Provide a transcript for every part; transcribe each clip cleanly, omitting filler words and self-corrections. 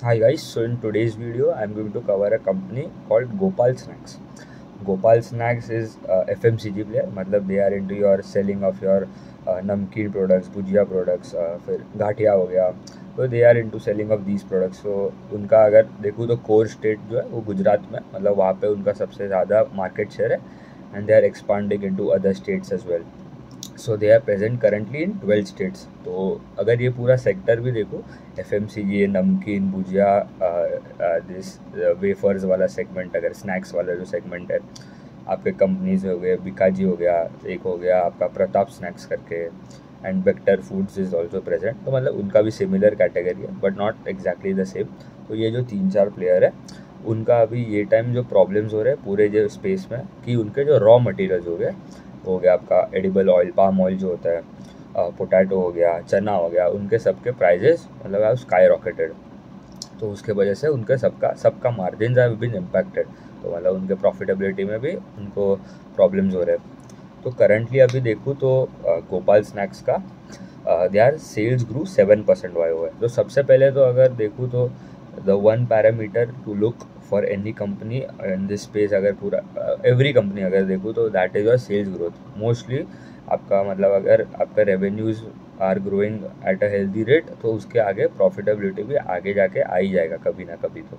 Hi guys, so in today's video I'm going to cover a company called Gopal Snacks. Gopal Snacks is FMCG player, मतलब they are into your selling of your namkeen products, bhujia products, फिर गाठिया हो गया, तो they are into selling of these products. तो उनका अगर देखूँ तो कोर स्टेट जो है वो गुजरात में, मतलब वहाँ पे उनका सबसे ज़्यादा मार्केट शेयर है and they are expanding into other states as well. So they are present currently in 12 states. तो अगर ये पूरा सेक्टर भी देखो, एफ एम सी जी, नमकीन, भुजिया, दिस वेफर्स वाला सेगमेंट, अगर स्नैक्स वाला जो सेगमेंट है, आपके कंपनीज हो गए, बिकाजी हो गया, एक हो गया आपका प्रताप स्नैक्स करके, and vector foods is also present. तो मतलब उनका भी सिमिलर कैटेगरी है but not exactly the same. तो ये जो 3-4 प्लेयर है उनका अभी ये टाइम जो प्रॉब्लम्स हो रहे हैं पूरे जो स्पेस में, कि उनके जो रॉ मटेरियल्स हो गया आपका एडिबल ऑयल, पाम ऑयल जो होता है, पोटैटो हो गया, चना हो गया, उनके सबके प्राइजेस मतलब स्काई रॉकेटेड। तो उसके वजह से उनके सबका सबका मार्जिन हैव बीन इम्पैक्टेड। तो मतलब उनके प्रॉफिटेबिलिटी में भी उनको प्रॉब्लम्स हो रहे हैं। तो करंटली अभी देखूँ तो गोपाल स्नैक्स का देयर सेल्स ग्रू 7% वाई हुआ है। तो सबसे पहले तो अगर देखूँ तो the one parameter to look for any company in this space, अगर पूरा एवरी कंपनी अगर देखूँ तो that is your sales growth. Mostly आपका मतलब अगर आपका revenues are growing at a healthy rate तो उसके आगे प्रॉफिटेबिलिटी भी आगे जाके आ ही जाएगा कभी ना कभी। तो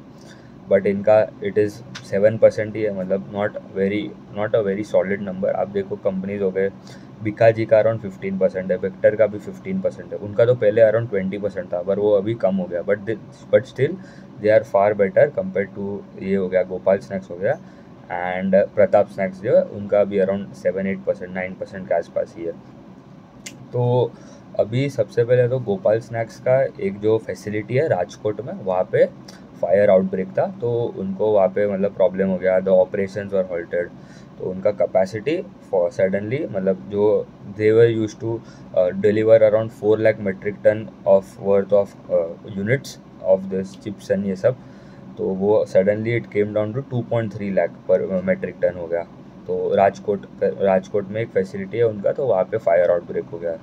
बट इनका इट इज़ 7% ही है, मतलब not a very solid number. आप देखो कंपनीज हो गए, बिकाजी का अराउंड 15% है, वेक्टर का भी 15% है, उनका तो पहले अराउंड 20% था पर वो अभी कम हो गया, but still they are far better compare to ये हो गया गोपाल स्नैक्स हो गया, एंड प्रताप स्नैक्स जो है उनका भी अराउंड 7-8%, 9% के आसपास ही है। तो अभी सबसे पहले तो गोपाल स्नैक्स का एक जो फैसिलिटी है राजकोट में, वहाँ पे फायर आउटब्रेक था, तो उनको वहाँ पे मतलब प्रॉब्लम हो गया, द ऑपरेशंस वर हॉल्टेड। तो उनका कैपेसिटी फॉर सडनली मतलब जो they were used to deliver around 4 lakh metric ton of worth of units of this chips and ये सब, तो वो suddenly it came down to 2.3 lakh per metric ton हो गया। तो राजकोट में एक फैसिलिटी है उनका, तो वहाँ पे फायर आउटब्रेक हो गया।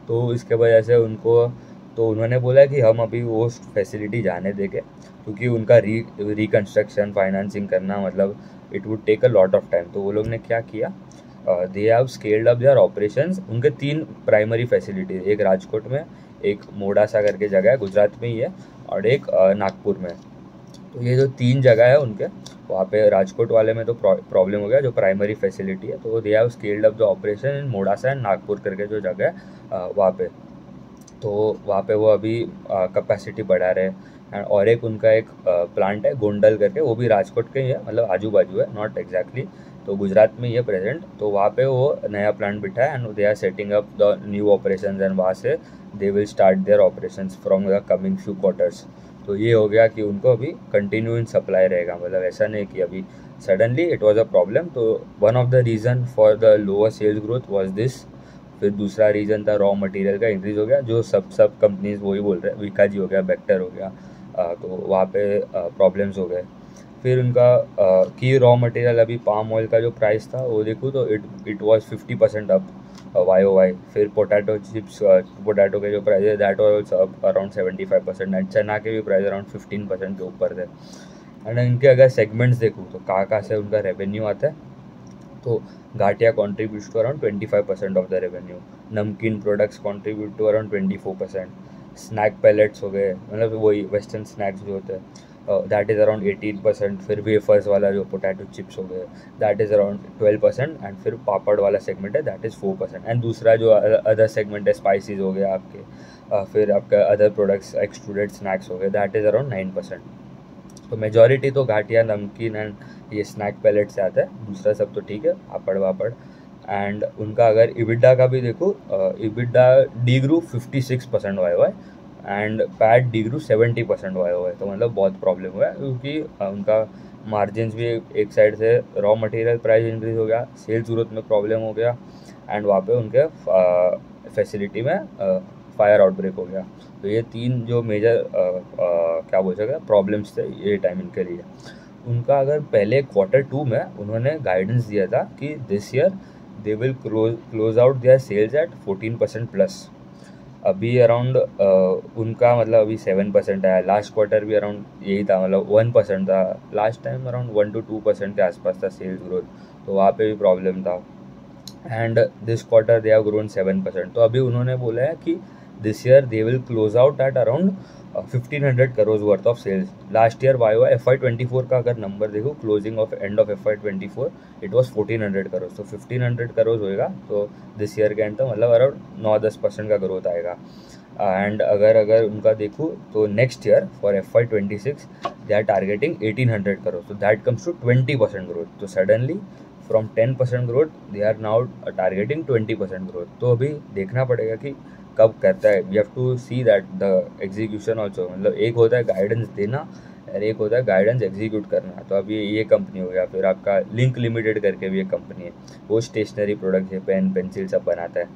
तो इसके वजह से उनको, तो उन्होंने बोला कि हम अभी वो फैसिलिटी जाने देंगे, क्योंकि उनका रिकन्स्ट्रक्शन फाइनेंसिंग करना मतलब it would take a lot of time. तो वो लोग ने क्या किया, they have scaled up their operations. उनके 3 प्राइमरी फैसिलिटी, एक राजकोट में, एक मोडासा करके जगह है गुजरात में ही है, और एक नागपुर में। तो ये जो 3 जगह है उनके, वहाँ पे राजकोट वाले में तो प्रॉब्लम हो गया जो प्राइमरी फैसिलिटी है, तो they have scaled up the operation in Modasa and Nagpur करके जो जगह है वहाँ पे। तो वहाँ पे वो अभी कैपेसिटी बढ़ा रहे हैं। एंड और एक उनका एक प्लांट है गोंडल करके, वो भी राजकोट के ही है, मतलब आजू बाजू है, नॉट एग्जैक्टली, तो गुजरात में ही है प्रेजेंट। तो वहाँ पे वो नया प्लांट बिठा है and they are setting up the new operation, and वहाँ से they will start their operation from the coming few quarters. तो ये हो गया कि उनको अभी कंटिन्यू इन सप्लाई रहेगा, मतलब ऐसा नहीं कि अभी suddenly it was a problem. तो one of the reason for the lower sales growth was this. फिर दूसरा रीज़न था रॉ मटेरियल का इंक्रीज हो गया, जो सब कंपनीज वही बोल रहे हैं, विकाजी हो गया, बेक्टर हो गया, तो वहाँ पे प्रॉब्लम्स हो गए। फिर उनका की रॉ मटेरियल अभी पाम ऑयल का जो प्राइस था वो देखूँ तो it was 50% up Y O Y. फिर पोटैटो चिप्स, पोटैटो के जो प्राइस है that was up around 75%, and चना के भी प्राइस अराउंड 15% के ऊपर थे। एंड इनके अगर सेगमेंट्स देखूँ तो कहाँ से उनका रेवेन्यू आता है, तो gathiya contribute to around 25% of the revenue, namkeen products contribute to around 24%, snack pellets हो गए, मतलब वही वेस्टर्न स्नैक्स जो होते हैं, दैट इज़ अराउंड 18%। फिर वेफर्स वाला जो पोटैटो चिप्स हो गए दैट इज़ अराउंड 12%, एंड फिर पापड़ वाला सेगमेंट है दैट इज़ 4%, एंड दूसरा जो अदर सेगमेंट है स्पाइसेस हो गया आपके, फिर आपका अदर प्रोडक्ट्स एक्सट्रूडेड स्नैक्स हो गए दैट इज़ अराउंड 9%। तो मेजॉरिटी तो घाटिया नमकीन एंड ये स्नैक पैलेट से आता है, दूसरा सब तो ठीक है पापड़ वापड़। एंड उनका अगर इबिडा का भी देखो, इबिडा डी ग्रू 56% वाई हुआ है, and PAT degrew 70% Y हुआ है। तो मतलब बहुत प्रॉब्लम हुआ है, क्योंकि उनका मार्जिन भी एक साइड से रॉ मटेरियल प्राइस इंक्रीज हो गया, सेल्स ग्रोथ में प्रॉब्लम हो गया, एंड वहाँ पे उनके फैसिलिटी में फायर आउटब्रेक हो गया। तो ये 3 जो मेजर क्या बोल सकते हैं प्रॉब्लम्स थे ये टाइम इनके लिए। उनका अगर पहले Q2 में उन्होंने गाइडेंस दिया था कि this year they will close out their sales at 14% plus. अभी अराउंड उनका मतलब अभी 7% आया, लास्ट क्वार्टर भी अराउंड यही था, मतलब 1% था, लास्ट टाइम अराउंड 1 to 2% के आसपास था सेल्स ग्रोथ, तो वहाँ पे भी प्रॉब्लम था। And this quarter they have grown 7%। तो अभी उन्होंने बोला है कि this year they will close out at around 1500 crore worth of sales. Last year Y FY24 का अगर नंबर देखो, closing of end of FY24 it was 1400 crore, तो 1500 करोड़ होएगा, तो दिस ईयर के एंड तक मतलब अराउंड 9-10% का ग्रोथ आएगा। एंड अगर उनका देखूँ तो next year for FY26 they are targeting 1800 crore, तो दैट कम्स टू 20% ग्रोथ। तो suddenly from 10% growth they are now targeting 20% growth. तो अभी देखना पड़ेगा कि कब करता है, we have to see that the execution also, मतलब एक होता है गाइडेंस देना और एक होता है गाइडेंस एग्जीक्यूट करना। तो अभी ये कंपनी हो गया, फिर आपका लिंक लिमिटेड करके भी एक कंपनी है, वो स्टेशनरी प्रोडक्ट है, पेन पेंसिल सब बनाता है,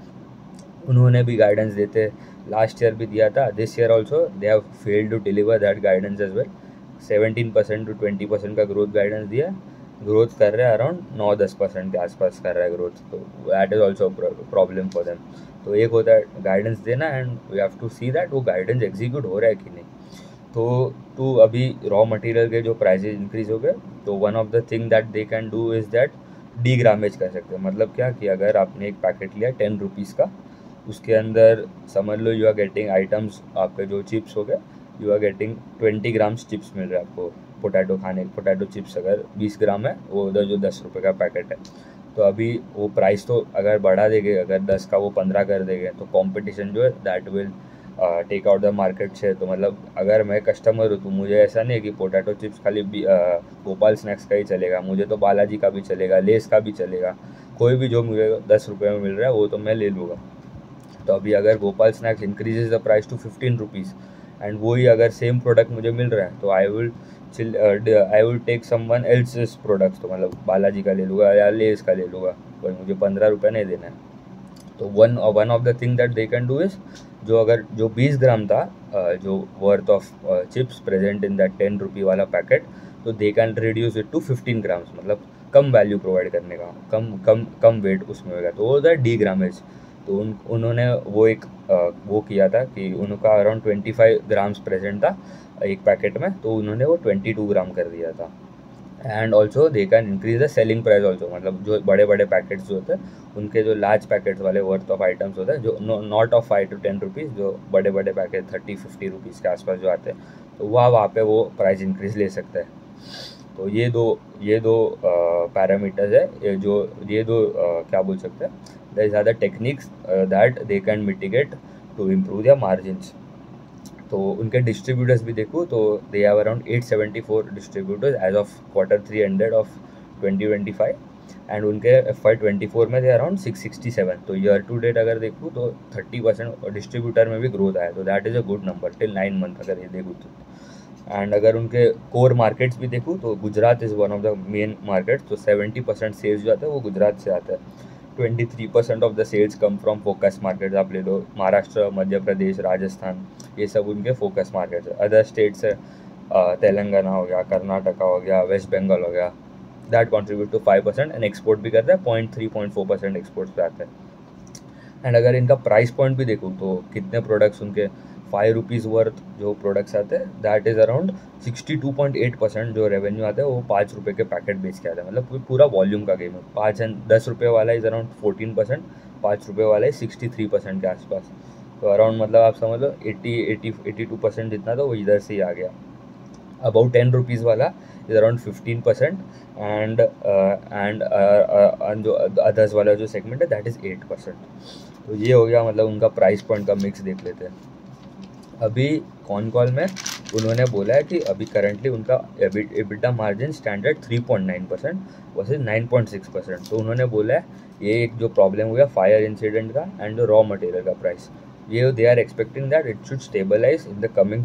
उन्होंने भी गाइडेंस देते लास्ट ईयर भी दिया था, this year also they have failed to deliver that guidance as well. 17% to 20% का ग्रोथ गाइडेंस दिया, ग्रोथ कर रहा है अराउंड 9-10% के आसपास कर रहा है ग्रोथ, तो that is also problem for them. तो एक होता है गाइडेंस देना and we have to see that वो गाइडेंस एग्जीक्यूट हो रहा है कि नहीं। तो अभी रॉ मटेरियल के जो प्राइसेज इंक्रीज हो गए, तो one of the thing that they can do is that D grammage कर सकते हैं। मतलब क्या कि अगर आपने एक पैकेट लिया 10 रुपीज़ का, उसके अंदर समझ लो यू आर गेटिंग आइटम्स, आपके जो चिप्स हो गए, you are getting 20 grams chips मिल रहा है आपको, पोटैटो चिप्स अगर 20 ग्राम है, वो उधर जो 10 रुपये का पैकेट है, तो अभी वो प्राइस तो अगर बढ़ा देंगे, अगर 10 का वो 15 कर देंगे, तो कंपटीशन जो है that will take out the market share. तो मतलब अगर मैं कस्टमर हूँ तो मुझे ऐसा नहीं है कि पोटैटो चिप्स खाली गोपाल स्नैक्स का ही चलेगा, मुझे तो बालाजी का भी चलेगा, लेस का भी चलेगा, कोई भी जो मुझे 10 रुपये में मिल रहा है वो तो मैं ले लूँगा। तो अभी अगर Gopal snacks increases the price to 15 rupees and वही अगर सेम प्रोडक्ट मुझे मिल रहा है, तो I will take someone else's products, तो मतलब बालाजी का ले लूँगा या लेस का ले लूँगा, कोई मुझे 15 रुपये नहीं देना है। तो one of the thing that they can do is, जो 20 ग्राम था जो worth of chips present in that 10 rupee वाला पैकेट, तो they can reduce it to 15 grams, मतलब कम वैल्यू प्रोवाइड करने का, कम वेट उसमें होगा, तो वो होता है डी ग्रामेज। तो उन्होंने वो किया था कि उनका अराउंड 25 ग्राम्स प्रेजेंट था एक पैकेट में, तो उन्होंने वो 22 ग्राम कर दिया था। And also they can increase the selling price also, मतलब जो बड़े बड़े पैकेट्स जो होते हैं उनके जो लार्ज पैकेट्स वाले वर्थ ऑफ आइटम्स होते हैं, जो नॉट ऑफ 5 to 10 रुपीज़, जो बड़े बड़े पैकेट 30-50 रुपीज़ के आसपास जो आते हैं, तो वहाँ पे वो प्राइस इंक्रीज ले सकता है। तो ये दो पैरामीटर्स है, ये दो क्या बोल सकते हैं, there are the techniques that they can mitigate to improve their margins. तो उनके डिस्ट्रीब्यूटर्स भी देखो तो they have around 874 distributors as of Q3 ended of 2025, and उनके FY24 में थे अराउंड 667। तो ईयर टू डेट अगर देखूँ तो 30% डिस्ट्रीब्यूटर में भी ग्रोथ आया, तो that is a good number till 9 month अगर ये देखूँ तो। एंड अगर उनके कोर मार्केट्स भी देखूँ तो Gujarat is one of the main market, तो 70% सेल्स जो आता है वो गुजरात से आता है। 23% of the sales come from focus markets, आप ले लो महाराष्ट्र, मध्य प्रदेश, राजस्थान, ये सब उनके फोकस मार्केट्स है। अदर स्टेट्स है तेलंगाना हो गया, कर्नाटका हो गया, वेस्ट बंगाल हो गया, that contribute to 5%, and export भी करता है 0.3-0.4% एक्सपोर्ट्स पे आता है। एंड अगर इनका प्राइस पॉइंट भी देखूँ तो कितने प्रोडक्ट्स उनके 5 रुपीज़ वर्थ जो प्रोडक्ट्स आते हैं, दैट इज़ अराउंड 62.8% जो रेवेन्यू आता है वो 5 रुपये के पैकेट बेच के आता है, मतलब पूरा वॉल्यूम का गेम है। 5 एंड 10 रुपये वाला इज़ अराउंड 14%, 5 रुपये वाला इज 63% के आसपास, तो अराउंड मतलब आप समझ लो 82% जितना था वो इधर से ही आ गया। अबाउट 10 रुपीज़ वाला इज अराउंड 15%, एंड जो अदर्स वाला जो सेगमेंट है दैट इज़ 8%। तो ये हो गया, मतलब उनका प्राइस पॉइंट का मिक्स देख लेते हैं। अभी कॉन कॉल में उन्होंने बोला है कि अभी करंटली उनका EBITDA मार्जिन स्टैंडर्ड 3.9% वर्सेज 9.6%। तो उन्होंने बोला है ये एक जो प्रॉब्लम हुआ फायर इंसिडेंट का एंड जो रॉ मटेरियल का प्राइस, ये they are expecting that it should stabilise in the coming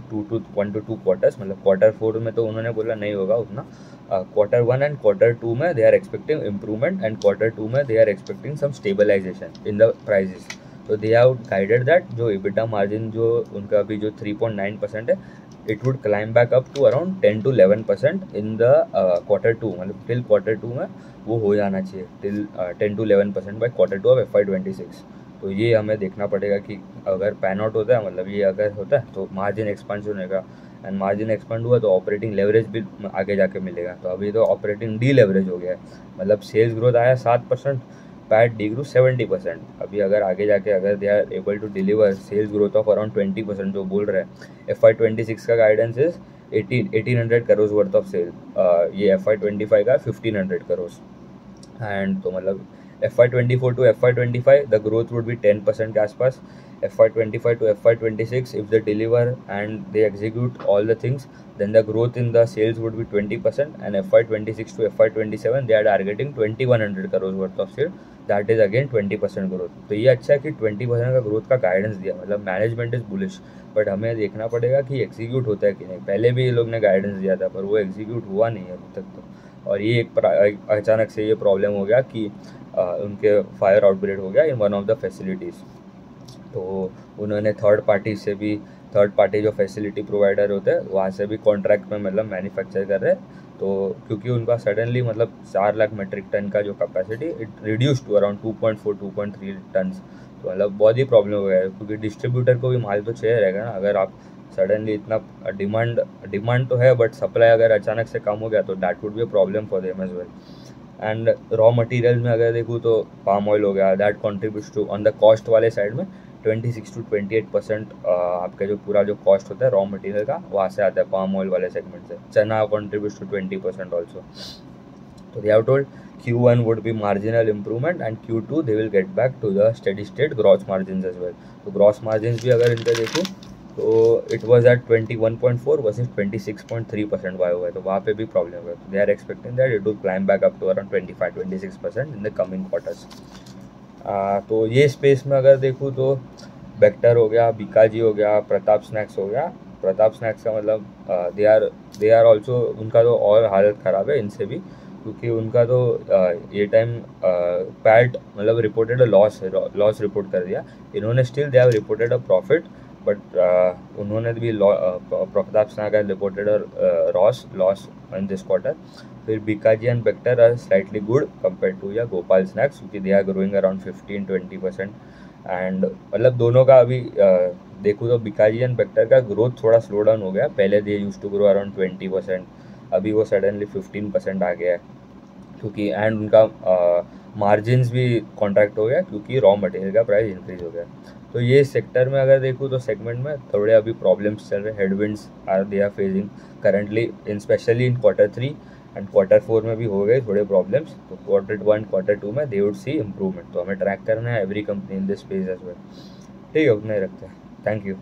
1 to 2 quarters, मतलब Q4 में तो उन्होंने बोला नहीं होगा उतना, Q1 एंड Q2 में they are expecting improvement, and Q2 में they are expecting some stabilisation in the prices. तो दे हैव गाइडेड दैट जो EBITDA मार्जिन जो उनका अभी जो 3.9% है, it would climb back up to around 10 to 11% in the Q2, मतलब till Q2 में वो हो जाना चाहिए, till 10 to 11% bye Q2 of FY26। तो ये हमें देखना पड़ेगा कि अगर पैन आउट होता है, मतलब ये अगर होता है तो मार्जिन एक्सपेंशन होगा, एंड मार्जिन एक्सपेंड हुआ तो ऑपरेटिंग लेवरेज भी आगे जाके मिलेगा। तो अभी तो ऑपरेटिंग डी लेवरेज हो गया है, मतलब सेल्स ग्रोथ आया 7%, पैट डी ग्रो 70%। अभी अगर आगे जाके अगर they are able to deliver sales growth of around 20% जो बोल रहे हैं, FY26 का guidance is 1800 crore worth of sale, ये FY25 का 1500 करोड़। एंड तो मतलब FY24 to FY25 the growth would be 10% के आसपास। FY25 to FY26 if they deliver and they execute all the things, then the growth in the sales would be 20%, and FY26 to FY27 they are targeting 2100 crores worth of sale, that is again 20% growth। तो ये अच्छा है कि 20% का growth का guidance दिया, मतलब management is bullish, but हमें देखना पड़ेगा कि एग्जीक्यूट होता है कि नहीं। पहले भी ये लोग ने गाइडेंस दिया था पर वो एग्जीक्यूट हुआ नहीं है अभी तक तो। और ये अचानक से ये प्रॉब्लम हो गया कि उनके फायर आउटब्रेक हो गया in one of the facilities. तो उन्होंने थर्ड पार्टी जो फैसिलिटी प्रोवाइडर होते हैं वहाँ से भी कॉन्ट्रैक्ट में मतलब मैन्युफैक्चर कर रहे हैं। तो क्योंकि उनका सडनली मतलब 4 लाख मेट्रिक टन का जो capacity it reduce to around 2.3 tons. तो मतलब बहुत ही प्रॉब्लम हो गया है, क्योंकि डिस्ट्रीब्यूटर को भी माल तो चाहिए रहेगा ना। अगर आप सडनली इतना डिमांड तो है बट सप्लाई अगर अचानक से कम हो गया तो that would be a problem for them as well. And raw materials में अगर देखूँ तो पाम ऑयल हो गया, that contributes to on the cost वाले साइड में 26 to 28% आपका जो पूरा जो कॉस्ट होता है रॉ मटेरियल का वहाँ से आता है पाम ऑयल वाले सेगमेंट से। चना कॉन्ट्रीब्यूट्स टू 20% ऑल्सो। तो they have told Q1 would be marginal improvement and Q2 they will get back to the steady state gross margins as well। तो gross margins भी अगर इनका देखूँ तो it was at 21.4 versus 26.3% Y हुआ है, तो वहाँ पे भी प्रॉब्लम है। तो they are expecting that it will climb back up to around 25-26% in the coming quarters. तो ये स्पेस में अगर देखूँ तो बेक्टर हो गया, बीकाजी हो गया, प्रताप स्नैक्स हो गया। प्रताप स्नैक्स का मतलब दे आर ऑल्सो, उनका तो और हालत ख़राब है इनसे भी, क्योंकि उनका तो ये टाइम पैट मतलब रिपोर्टेड लॉस रिपोर्ट कर दिया। इन्होंने still they have reported a profit, but उन्होंने भी Prataap snacks has reported loss in this quarter. फिर Bikaji and Bector are slightly good compare to या गोपाल स्नैक्स, क्योंकि they are growing around 15-20%। And मतलब दोनों का अभी देखूँ तो बीकाजी एंड बेक्टर का ग्रोथ थोड़ा स्लो डाउन हो गया। पहले they used to grow around 20%, अभी वो सडनली 15% आ गया है, क्योंकि एंड उनका मार्जिन्स भी कॉन्ट्रैक्ट हो गया क्योंकि रॉ मटेरियल का प्राइस इंक्रीज हो गया। तो ये सेक्टर में अगर देखूँ तो सेगमेंट में थोड़े अभी प्रॉब्लम्स चल रहे, headwinds are they are facing currently in specially in Q3 and Q4 में भी हो गए थोड़े प्रॉब्लम्स। तो Q1 Q2 में दे वुड सी इम्प्रूवमेंट। तो हमें ट्रैक करना है every company in this space as well. ठीक है, उतना ही रखते हैं। Thank you.